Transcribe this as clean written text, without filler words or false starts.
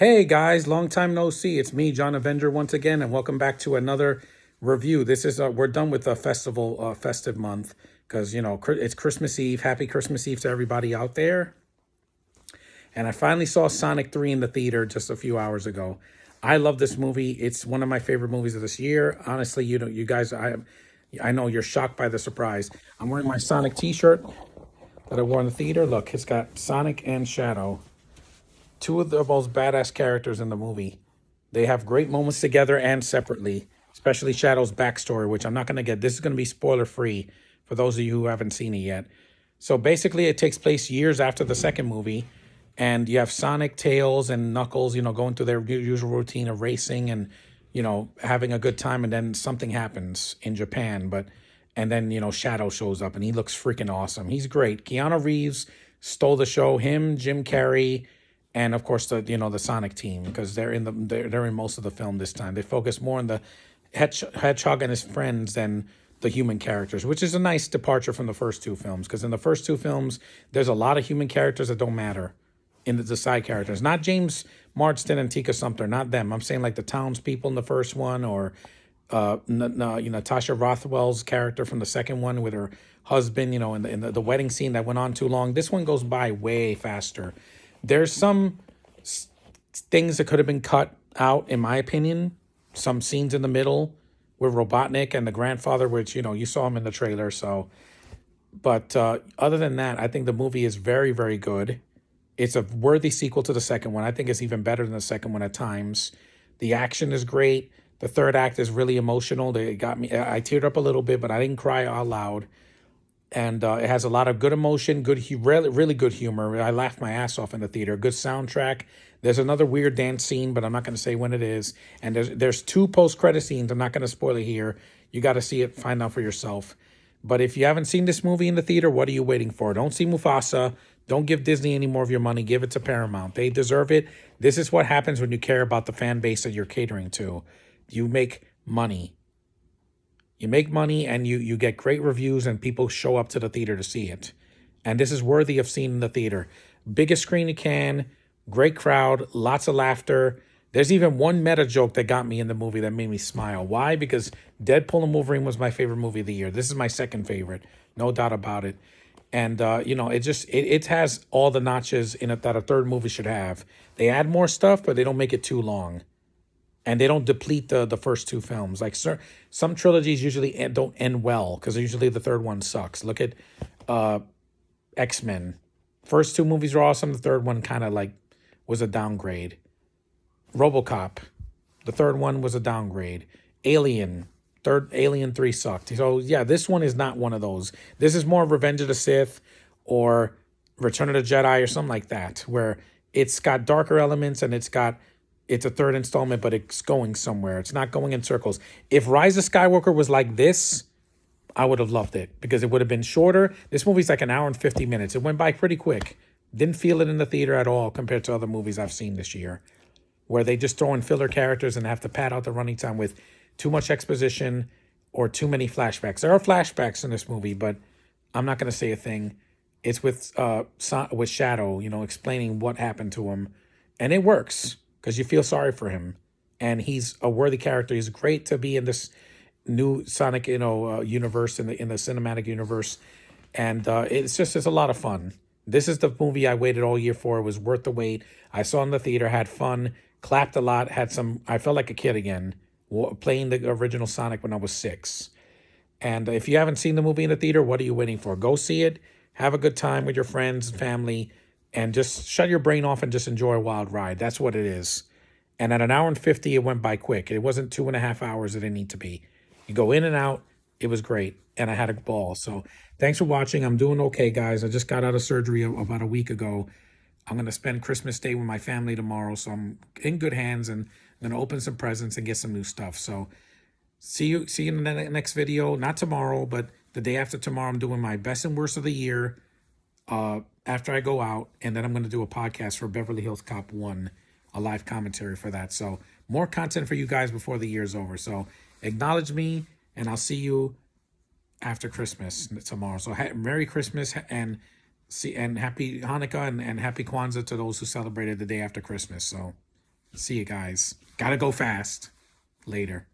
Hey guys, long time no see. It's me, John Avenger, once again, and welcome back to another review. This is we're done with the festive month because it's Christmas Eve. Happy Christmas Eve to everybody out there. And I finally saw Sonic 3 in the theater just a few hours ago. I love this movie. It's one of my favorite movies of this year. Honestly, you guys, I know you're shocked by the surprise. I'm wearing my Sonic T-shirt that I wore in the theater. Look, it's got Sonic and Shadow, two of the most badass characters in the movie. They have great moments together and separately, especially Shadow's backstory, which I'm not going to get. This is going to be spoiler free for those of you who haven't seen it yet. So basically, it takes place years after the second movie, and you have Sonic, Tails, and Knuckles, going through their usual routine of racing and, having a good time, and then something happens in Japan, and then, Shadow shows up, and he looks freaking awesome. He's great. Keanu Reeves stole the show. Him, Jim Carrey, and of course the Sonic team, because they're in most of the film this time. They focus more on the hedgehog and his friends than the human characters, which is a nice departure from the first two films. Because in the first two films, there's a lot of human characters that don't matter in the side characters. Not James Marsden and Tika Sumpter, not them. I'm saying like the townspeople in the first one, or Tasha Rothwell's character from the second one with her husband. In the wedding scene that went on too long. This one goes by way faster. There's some things that could have been cut out, in my opinion. Some scenes in the middle with Robotnik and the grandfather, which, you saw him in the trailer. So, but other than that, I think the movie is very, very good. It's a worthy sequel to the second one. I think it's even better than the second one at times. The action is great. The third act is really emotional. They got me. I teared up a little bit, but I didn't cry out loud. And it has a lot of good emotion, really, really good humor. I laughed my ass off in the theater. Good soundtrack. There's another weird dance scene, but I'm not going to say when it is. And there's two post-credit scenes. I'm not going to spoil it here. You got to see it, find out for yourself. But if you haven't seen this movie in the theater, what are you waiting for? Don't see Mufasa. Don't give Disney any more of your money. Give it to Paramount. They deserve it. This is what happens when you care about the fan base that you're catering to. You make money. You make money, and you get great reviews, and people show up to the theater to see it. And this is worthy of seeing in the theater. Biggest screen you can, great crowd, lots of laughter. There's even one meta joke that got me in the movie that made me smile. Why? Because Deadpool and Wolverine was my favorite movie of the year. This is my second favorite, no doubt about it. And, it has all the notches in it that a third movie should have. They add more stuff, but they don't make it too long. And they don't deplete the first two films. Like some trilogies usually don't end well, because usually the third one sucks. Look at X-Men. First two movies were awesome. The third one kind of like was a downgrade. RoboCop. The third one was a downgrade. Alien 3 sucked. So yeah, this one is not one of those. This is more Revenge of the Sith or Return of the Jedi or something like that, where it's got darker elements and it's a third installment, but it's going somewhere. It's not going in circles. If Rise of Skywalker was like this, I would have loved it, because it would have been shorter. This movie's like an hour and 50 minutes. It went by pretty quick. Didn't feel it in the theater at all compared to other movies I've seen this year, where they just throw in filler characters and have to pad out the running time with too much exposition or too many flashbacks. There are flashbacks in this movie, but I'm not going to say a thing. It's with Shadow, explaining what happened to him. And it works, because you feel sorry for him, and he's a worthy character. He's great to be in this new Sonic, universe, in the cinematic universe, and it's a lot of fun. This is the movie I waited all year for. It was worth the wait. I saw it in the theater, had fun, clapped a lot, I felt like a kid again, playing the original Sonic when I was 6. And if you haven't seen the movie in the theater, what are you waiting for? Go see it. Have a good time with your friends and family, and just shut your brain off and just enjoy a wild ride. That's what it is. And at an hour and 50, it went by quick. It wasn't 2.5 hours. It didn't need to be. You go in and out. It was great. And I had a ball. So thanks for watching. I'm doing okay, guys. I just got out of surgery about a week ago. I'm going to spend Christmas Day with my family tomorrow. So I'm in good hands, and I'm going to open some presents and get some new stuff. So see you in the next video. Not tomorrow, but the day after tomorrow. I'm doing my best and worst of the year. After I go out, and then I'm going to do a podcast for Beverly Hills Cop 1, a live commentary for that. So more content for you guys before the year's over. So acknowledge me, and I'll see you after Christmas tomorrow. So Merry Christmas, and Happy Hanukkah, and Happy Kwanzaa to those who celebrated the day after Christmas. So See you guys. Gotta go fast. Later.